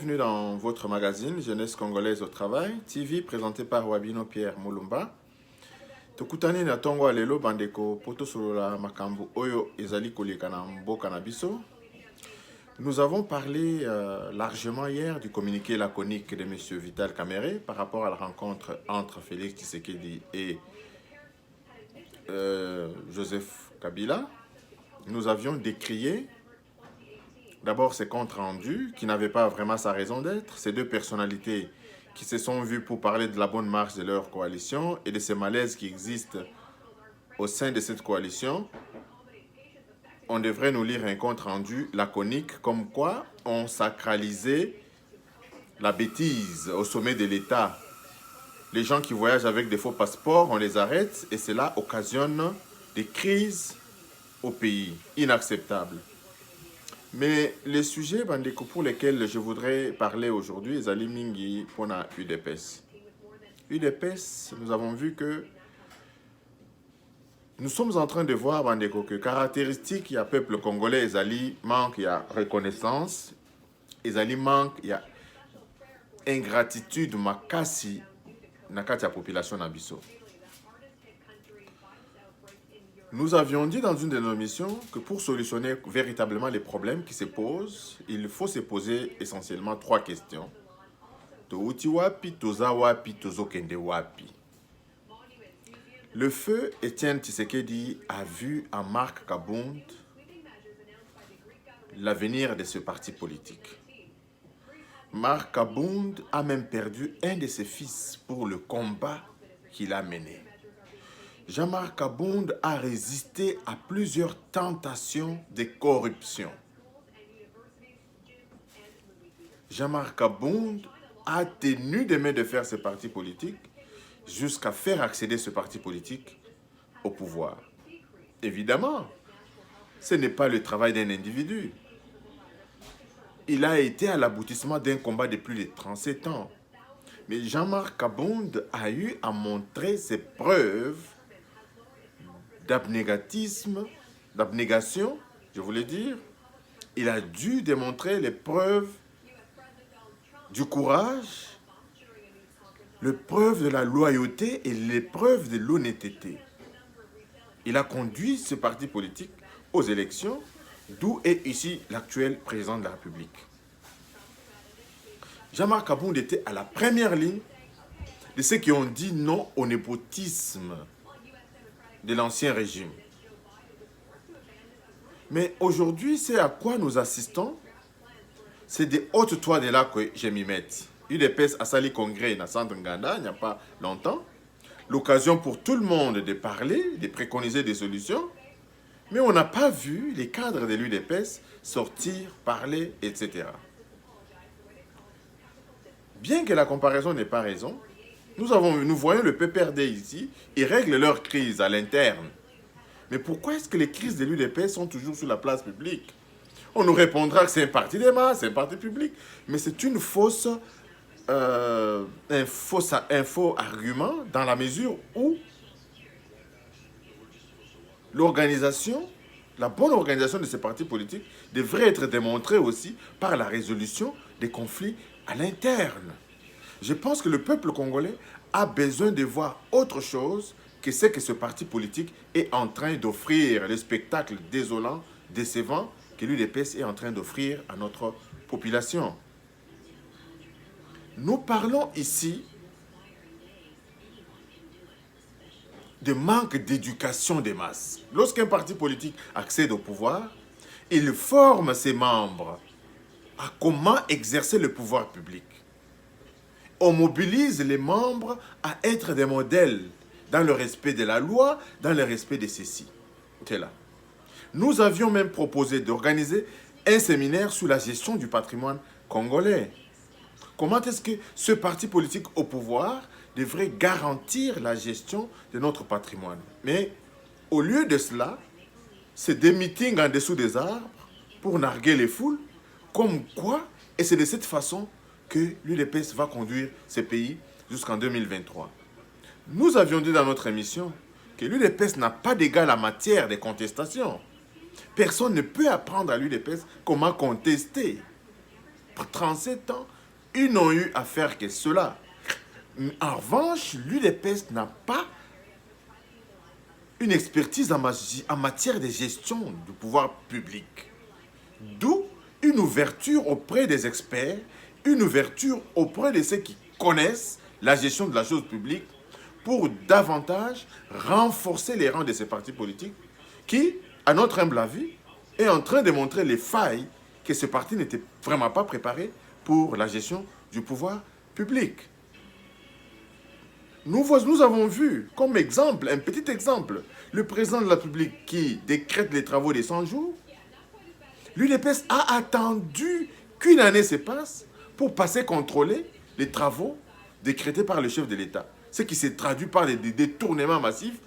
Bienvenue dans votre magazine Jeunesse congolaise au travail, TV présenté par Wabino Pierre Moulumba. Tokutani na tongo lelo bandeko poto solola makambo oyo ezali koleka na mboka na biso. Nous avons parlé largement hier du communiqué laconique de M. Vital Kamerhe par rapport à la rencontre entre Félix Tshisekedi et Joseph Kabila. Nous avions décrié d'abord ces comptes rendus qui n'avaient pas vraiment sa raison d'être, ces deux personnalités qui se sont vues pour parler de la bonne marche de leur coalition et de ces malaises qui existent au sein de cette coalition. On devrait nous lire un compte rendu laconique comme quoi on sacralisait la bêtise au sommet de l'État. Les gens qui voyagent avec des faux passeports, on les arrête et cela occasionne des crises au pays. Inacceptable. Mais les sujets pour lesquels je voudrais parler aujourd'hui, Ezali Mingi pour la UDPS. UDPS, nous avons vu que nous sommes en train de voir que caractéristique, il y a peuple congolais, Ezali manque, il y a reconnaissance, Ezali manque, il y a ingratitude, makasi, nakati ya population nabiso. Nous avions dit dans une de nos missions que pour solutionner véritablement les problèmes qui se posent, il faut se poser essentiellement trois questions. Touti wapi, toza wapi, tozokende wapi. Le feu Étienne Tshisekedi a vu en Marc Kabound l'avenir de ce parti politique. Marc Kabound a même perdu un de ses fils pour le combat qu'il a mené. Jean-Marc Kabound a résisté à plusieurs tentations de corruption. Jean-Marc Kabound a tenu de main de faire ce parti politique jusqu'à faire accéder ce parti politique au pouvoir. Évidemment, ce n'est pas le travail d'un individu. Il a été à l'aboutissement d'un combat de plus de 37 ans. Mais Jean-Marc Kabound a eu à montrer ses preuves d'abnégation, je voulais dire. Il a dû démontrer les preuves du courage, les preuves de la loyauté et les preuves de l'honnêteté. Il a conduit ce parti politique aux élections, d'où est ici l'actuel président de la République. Jean-Marc Kabound était à la première ligne de ceux qui ont dit non au népotisme de l'ancien régime. Mais aujourd'hui, c'est à quoi nous assistons. C'est des hautes toits de là que je m'y mette. UDPS a sali congrès dans Centre Nganda il n'y a pas longtemps. L'occasion pour tout le monde de parler, de préconiser des solutions. Mais on n'a pas vu les cadres de l'UDPS sortir, parler, etc. Bien que la comparaison n'ait pas raison, nous voyons le PPRD ici, ils règlent leurs crises à l'interne. Mais pourquoi est-ce que les crises de l'UDPS sont toujours sur la place publique? On nous répondra que c'est un parti des masses, c'est un parti public. Mais c'est un faux argument dans la mesure où l'organisation, la bonne organisation de ces partis politiques devrait être démontrée aussi par la résolution des conflits à l'interne. Je pense que le peuple congolais a besoin de voir autre chose que ce que ce parti politique est en train d'offrir, le spectacle désolant, décevant que l'UDPS est en train d'offrir à notre population. Nous parlons ici de manque d'éducation des masses. Lorsqu'un parti politique accède au pouvoir, il forme ses membres à comment exercer le pouvoir public. On mobilise les membres à être des modèles dans le respect de la loi, dans le respect de ceci. C'est là. Nous avions même proposé d'organiser un séminaire sur la gestion du patrimoine congolais. Comment est-ce que ce parti politique au pouvoir devrait garantir la gestion de notre patrimoine? Mais au lieu de cela, c'est des meetings en dessous des arbres pour narguer les foules, comme quoi, et c'est de cette façon que l'UDPS va conduire ce pays jusqu'en 2023. Nous avions dit dans notre émission que l'UDPS n'a pas d'égal en matière de contestation. Personne ne peut apprendre à l'UDPS comment contester. 37 ans, ils n'ont eu à faire que cela. En revanche, l'UDPS n'a pas une expertise en matière de gestion du pouvoir public. D'où une ouverture auprès des experts, une ouverture auprès de ceux qui connaissent la gestion de la chose publique pour davantage renforcer les rangs de ces partis politiques qui, à notre humble avis, est en train de montrer les failles que ce parti n'était vraiment pas préparé pour la gestion du pouvoir public. Nous avons vu comme exemple, un petit exemple, le président de la République qui décrète les travaux des 100 jours. L'UDPS a attendu qu'une année se passe pour passer contrôler les travaux décrétés par le chef de l'État. Ce qui s'est traduit par des détournements massifs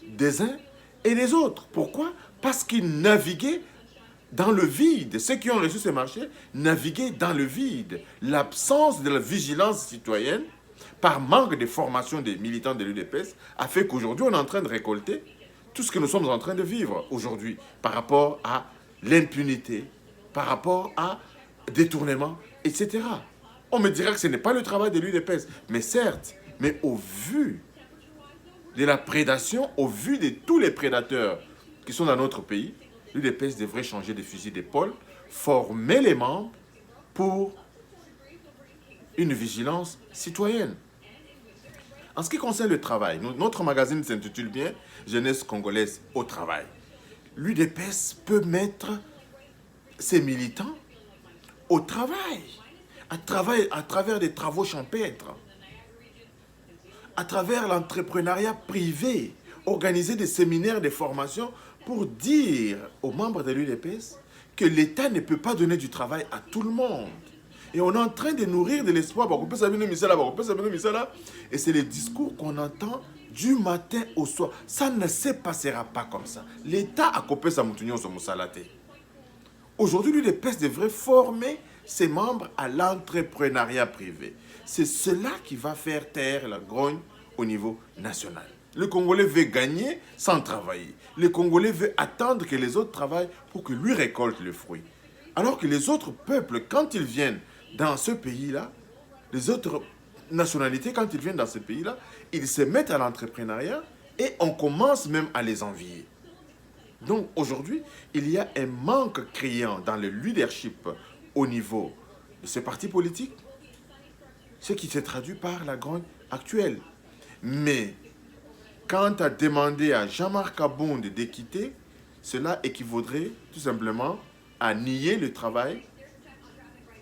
des uns et des autres. Pourquoi? Parce qu'ils naviguaient dans le vide. Ceux qui ont reçu ces marchés naviguaient dans le vide. L'absence de la vigilance citoyenne, par manque de formation des militants de l'UDPS, a fait qu'aujourd'hui, on est en train de récolter tout ce que nous sommes en train de vivre aujourd'hui par rapport à l'impunité, par rapport à détournement, etc. On me dira que ce n'est pas le travail de l'UDPS, mais certes, mais au vu de la prédation, au vu de tous les prédateurs qui sont dans notre pays, l'UDPS devrait changer de fusil d'épaule, former les membres pour une vigilance citoyenne. En ce qui concerne le travail, notre magazine s'intitule bien « Jeunesse congolaise au travail ». L'UDPS peut mettre ses militants au travail, à travers des travaux champêtres, à travers l'entrepreneuriat privé, organiser des séminaires de formation pour dire aux membres de l'UDPS que l'État ne peut pas donner du travail à tout le monde. Et on est en train de nourrir de l'espoir. Et c'est le discours qu'on entend du matin au soir. Ça ne se passera pas comme ça. L'État a coupé sa moutonnion sur Moussalate. Aujourd'hui, l'UDPS devrait former ses membres à l'entrepreneuriat privé. C'est cela qui va faire taire la grogne au niveau national. Le Congolais veut gagner sans travailler. Le Congolais veut attendre que les autres travaillent pour que lui récolte le fruit. Alors que les autres peuples, quand ils viennent dans ce pays-là, les autres nationalités, quand ils viennent dans ce pays-là, ils se mettent à l'entrepreneuriat et on commence même à les envier. Donc aujourd'hui, il y a un manque criant dans le leadership au niveau de ce parti politique, ce qui se traduit par la grogne actuelle. Mais quant à demander à Jean-Marc Abounde de quitter, cela équivaudrait tout simplement à nier le travail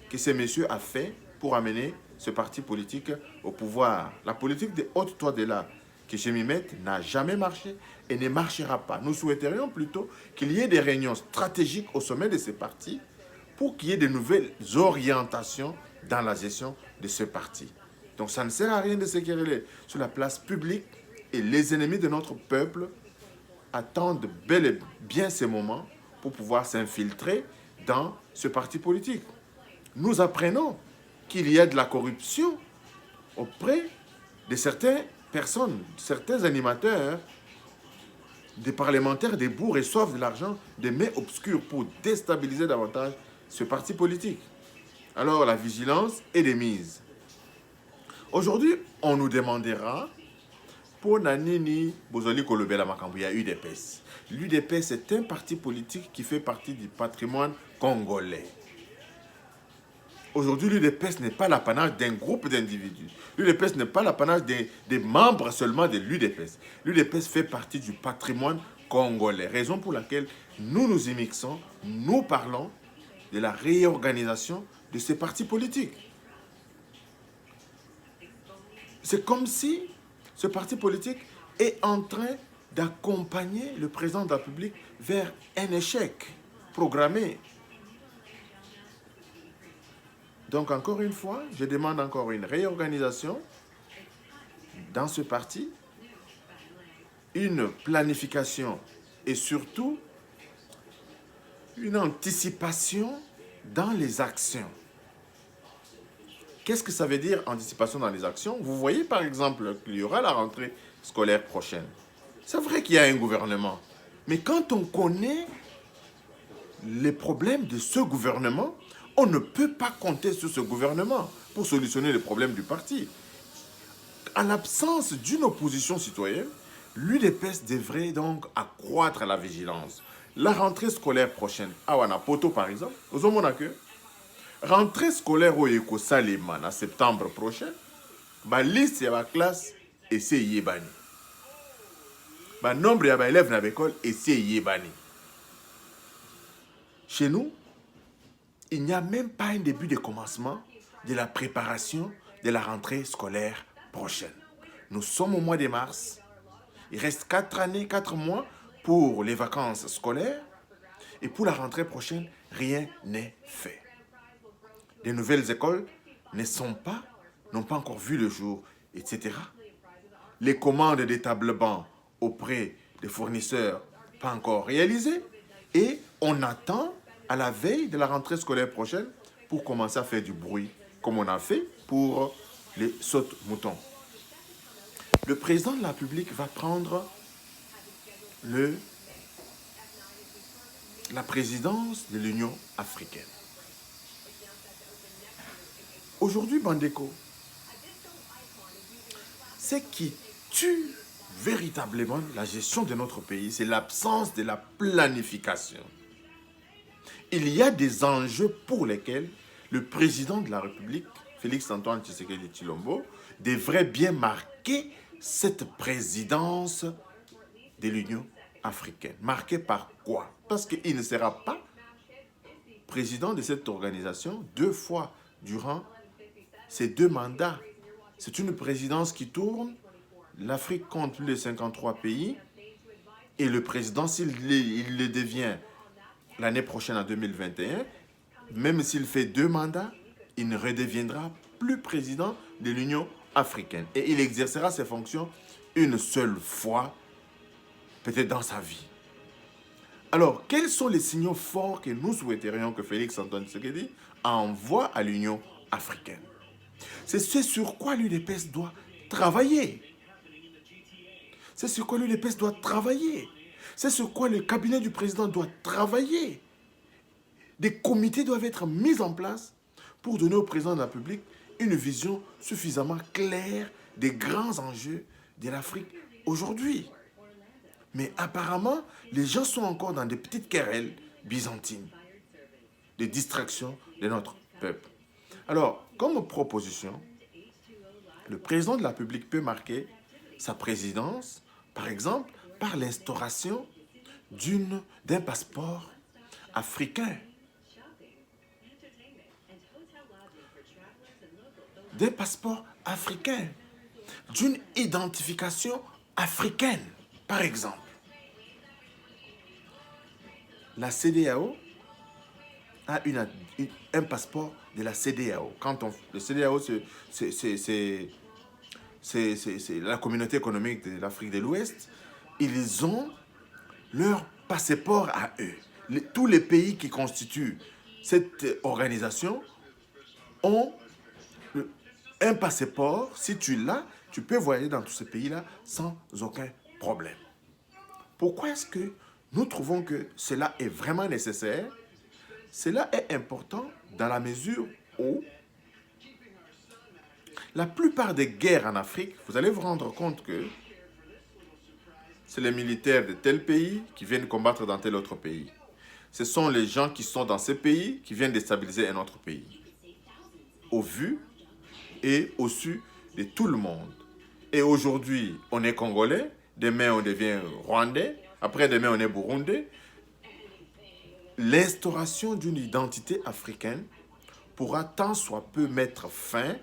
que ce monsieur a fait pour amener ce parti politique au pouvoir. La politique de haute toi de là que je m'y mette n'a jamais marché et ne marchera pas. Nous souhaiterions plutôt qu'il y ait des réunions stratégiques au sommet de ces partis pour qu'il y ait de nouvelles orientations dans la gestion de ce parti. Donc ça ne sert à rien de se quereller sur la place publique et les ennemis de notre peuple attendent bel et bien ces moments pour pouvoir s'infiltrer dans ce parti politique. Nous apprenons qu'il y a de la corruption auprès de certaines personnes, certains animateurs, des parlementaires, des bourgs reçoivent de l'argent des mains obscures pour déstabiliser davantage ce parti politique. Alors la vigilance est de mise. Aujourd'hui, on nous demandera pour Nanini Bozoli Kolobela Makambouya UDPS. L'UDPS est un parti politique qui fait partie du patrimoine congolais. Aujourd'hui, l'UDPS n'est pas l'apanage d'un groupe d'individus. L'UDPS n'est pas l'apanage des membres seulement de l'UDPS. L'UDPS fait partie du patrimoine congolais. Raison pour laquelle nous nous y mixons, nous parlons de la réorganisation de ces partis politiques. C'est comme si ce parti politique est en train d'accompagner le président de la République vers un échec programmé. Donc encore une fois, je demande encore une réorganisation dans ce parti, une planification et surtout une anticipation dans les actions. Qu'est-ce que ça veut dire anticipation dans les actions? Vous voyez par exemple qu'il y aura la rentrée scolaire prochaine. C'est vrai qu'il y a un gouvernement, mais quand on connaît les problèmes de ce gouvernement, On ne peut pas compter sur ce gouvernement pour solutionner les problèmes du parti. En l'absence d'une opposition citoyenne, l'UDPS devrait donc accroître la vigilance. La rentrée scolaire prochaine, à Wanapoto par exemple, aux Omonake, rentrée scolaire au Eko Saleman en septembre prochain, la liste de la classe est yébani. Le nombre d'élèves dans l'école est yébani. Chez nous, il n'y a même pas un début de commencement de la préparation de la rentrée scolaire prochaine. Nous sommes au mois de mars. Il reste 4 mois pour les vacances scolaires. Et pour la rentrée prochaine, rien n'est fait. Les nouvelles écoles n'ont pas encore vu le jour, etc. Les commandes des tables bancs auprès des fournisseurs, pas encore réalisées. Et on attend à la veille de la rentrée scolaire prochaine pour commencer à faire du bruit, comme on a fait pour les sautes-moutons. Le président de la République va prendre la présidence de l'Union africaine. Aujourd'hui, Bandeko, ce qui tue véritablement la gestion de notre pays, c'est l'absence de la planification. Il y a des enjeux pour lesquels le président de la République, Félix-Antoine Tshisekedi Tshilombo, devrait bien marquer cette présidence de l'Union africaine. Marquée par quoi? Parce qu'il ne sera pas président de cette organisation 2 fois durant ces 2 mandats. C'est une présidence qui tourne. L'Afrique compte plus de 53 pays. Et le président, s'il le devient l'année prochaine en 2021, même s'il fait 2 mandats, il ne redeviendra plus président de l'Union africaine. Et il exercera ses fonctions une seule fois, peut-être dans sa vie. Alors, quels sont les signaux forts que nous souhaiterions que Félix-Antoine Tshisekedi envoie à l'Union africaine? C'est ce sur quoi l'UDPS doit travailler. C'est sur quoi l'UDPS doit travailler. C'est sur quoi le cabinet du président doit travailler. Des comités doivent être mis en place pour donner au président de la République une vision suffisamment claire des grands enjeux de l'Afrique aujourd'hui. Mais apparemment, les gens sont encore dans des petites querelles byzantines, des distractions de notre peuple. Alors, comme proposition, le président de la République peut marquer sa présidence, par exemple, par l'instauration d'un passeport africain. D'un passeport africain. D'une identification africaine, par exemple. La CEDEAO a un passeport de la CEDEAO. Le CEDEAO, c'est la communauté économique de l'Afrique de l'Ouest. Ils ont leur passeport à eux. Tous les pays qui constituent cette organisation ont un passeport. Si tu l'as, tu peux voyager dans tous ces pays-là sans aucun problème. Pourquoi est-ce que nous trouvons que cela est vraiment nécessaire? Cela est important dans la mesure où la plupart des guerres en Afrique, vous allez vous rendre compte que c'est les militaires de tel pays qui viennent combattre dans tel autre pays. Ce sont les gens qui sont dans ces pays qui viennent déstabiliser un autre pays. Au vu et au su de tout le monde. Et aujourd'hui, on est Congolais, demain on devient Rwandais, après-demain on est Burundais. L'instauration d'une identité africaine pourra tant soit peu mettre fin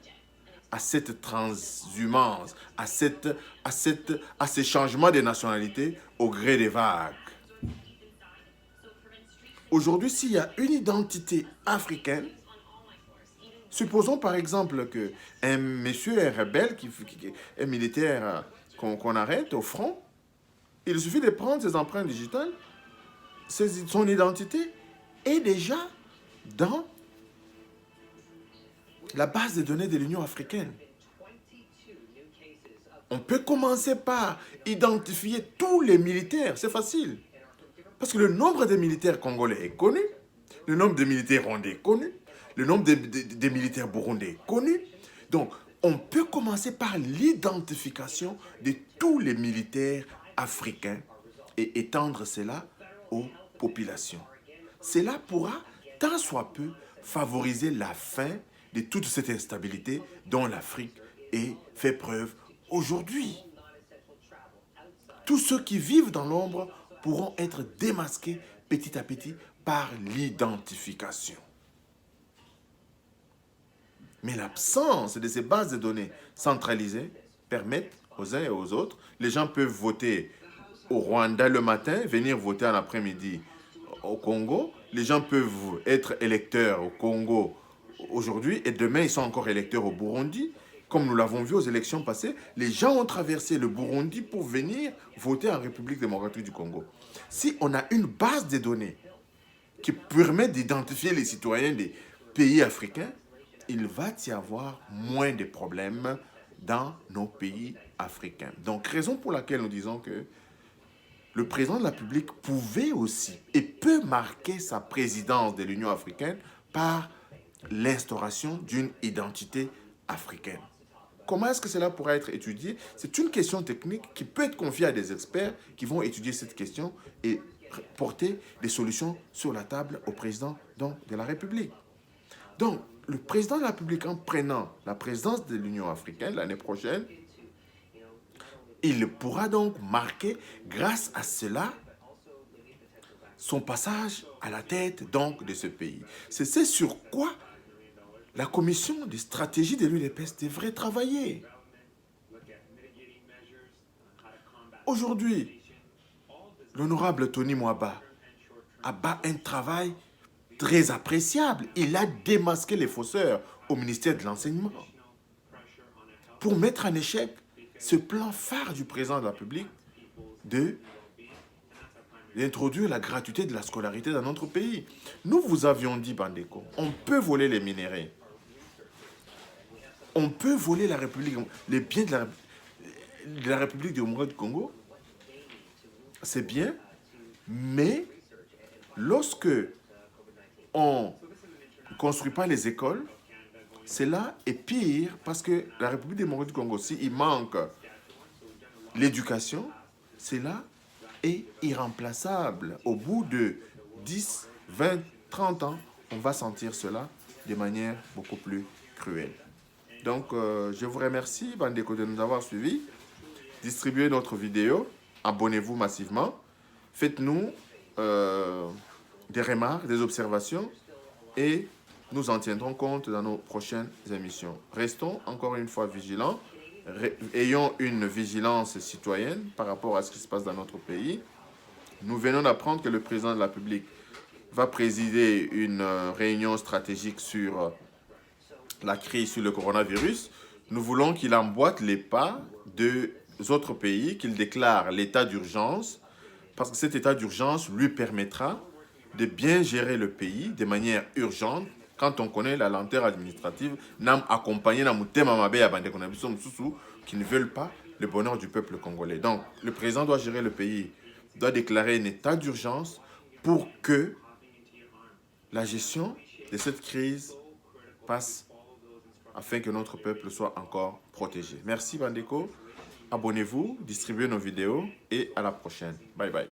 à cette transhumance, à ces changements de nationalité au gré des vagues. Aujourd'hui, s'il y a une identité africaine, supposons par exemple qu'un monsieur est rebelle, un militaire qu'on arrête au front, il suffit de prendre ses empreintes digitales, son identité est déjà dans la base de données de l'Union africaine. On peut commencer par identifier tous les militaires, c'est facile. Parce que le nombre de militaires congolais est connu, le nombre de militaires rwandais est connu, Le nombre de militaires burundais connu. Donc, on peut commencer par l'identification de tous les militaires africains et étendre cela aux populations. Cela pourra, tant soit peu, favoriser la fin de toute cette instabilité dont l'Afrique fait preuve aujourd'hui. Tous ceux qui vivent dans l'ombre pourront être démasqués petit à petit par l'identification. Mais l'absence de ces bases de données centralisées permet aux uns et aux autres, les gens peuvent voter au Rwanda le matin, venir voter en après-midi au Congo. Les gens peuvent être électeurs au Congo aujourd'hui et demain ils sont encore électeurs au Burundi. Comme nous l'avons vu aux élections passées, les gens ont traversé le Burundi pour venir voter en République démocratique du Congo. Si on a une base de données qui permet d'identifier les citoyens des pays africains, il va y avoir moins de problèmes dans nos pays africains. Donc, raison pour laquelle nous disons que le président de la République pouvait aussi et peut marquer sa présidence de l'Union africaine par l'instauration d'une identité africaine. Comment est-ce que cela pourra être étudié? C'est une question technique qui peut être confiée à des experts qui vont étudier cette question et porter des solutions sur la table au président de la République. Donc, le président de la République, en prenant la présidence de l'Union africaine l'année prochaine, il pourra donc marquer, grâce à cela, son passage à la tête donc de ce pays. C'est ce sur quoi la commission de stratégie de l'UDPS devrait travailler. Aujourd'hui, l'honorable Tony Mwaba a bâti un travail très appréciable. Il a démasqué les fausseurs au ministère de l'Enseignement pour mettre en échec ce plan phare du président de la République d'introduire la gratuité de la scolarité dans notre pays. Nous vous avions dit, Bandeko, on peut voler les minéraux. On peut voler la République, les biens de la République démocratique du Congo. C'est bien, mais lorsque on ne construit pas les écoles, cela est pire parce que la République démocratique du Congo, s'il manque l'éducation, cela est irremplaçable. Au bout de 10, 20, 30 ans, on va sentir cela de manière beaucoup plus cruelle. Donc, je vous remercie, Bandeko, de nous avoir suivis. Distribuez notre vidéo, abonnez-vous massivement, faites-nous des remarques, des observations et nous en tiendrons compte dans nos prochaines émissions. Restons encore une fois vigilants, ayons une vigilance citoyenne par rapport à ce qui se passe dans notre pays. Nous venons d'apprendre que le président de la République va présider une réunion stratégique sur la crise sur le coronavirus. Nous voulons qu'il emboîte les pas des autres pays, qu'il déclare l'état d'urgence, parce que cet état d'urgence lui permettra de bien gérer le pays de manière urgente quand on connaît la lenteur administrative, nam accompagné na mutema mabe ya bande konabiso msusu qui ne veulent pas le bonheur du peuple congolais. Donc, le président doit gérer le pays, doit déclarer un état d'urgence pour que la gestion de cette crise passe afin que notre peuple soit encore protégé. Merci Bandeko, abonnez-vous, distribuez nos vidéos et à la prochaine. Bye bye.